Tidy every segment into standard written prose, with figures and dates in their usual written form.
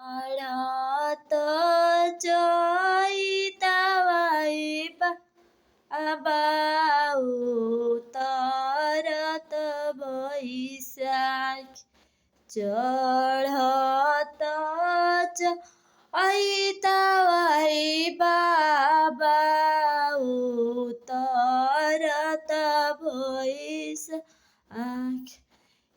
आळात चैतावाई बाऊ तरत बैसाख चढ़त चैतावाई बाऊ तरत बैसाख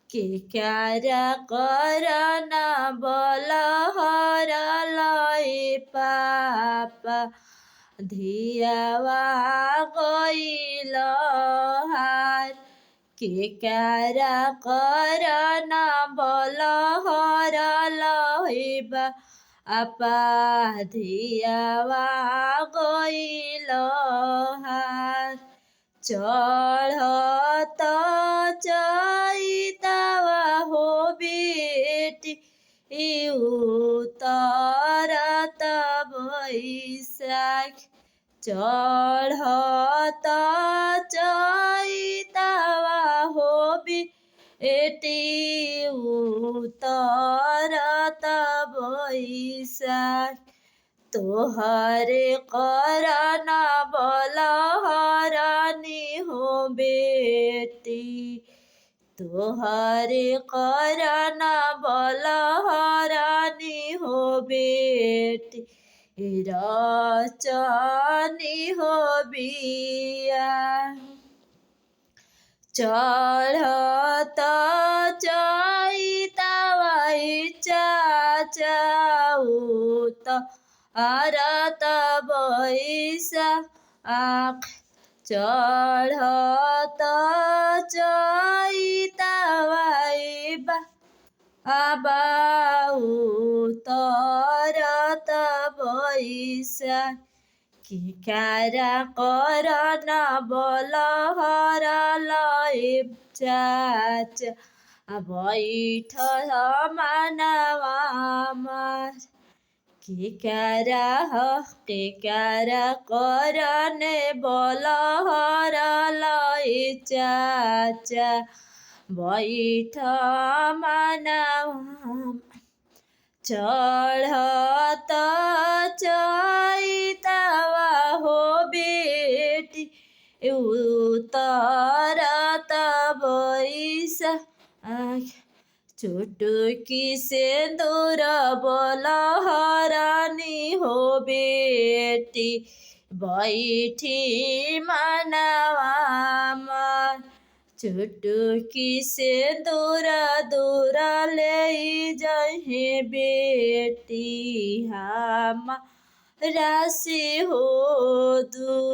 के क्यारा करना बलहर लय पापा धियावा गइल हार के क्यारा करना बलहर लय पापा धियावा गइल हार चढ़त चैतावा हो बेटी उतरत बैसाख चढ़त चैतावा हो बेटी उतरत बैसाख तोहरे करना बलहरानी हो बेटी तोहरे करना बलहरानी हो बेटी रचनी हो बिया चढ़त चैतावाई चाचाऊत आरत बैसाख चढ़त चैतावाई बाऊ तरत बैसाख के क्यारा करना बलहर लय चाचा बैठ मानवा मार के क्यारा करने बलहर लय चाचा बैठ मानवा चढ़त चैतावा हो बेटी उतरत बैसाख चुटकी सिंदूर बलहरानी हो बेटी बैठी मनवा मार चुटकी सिंदूर दूर ले जहे बेटी हमारा से हो दूर।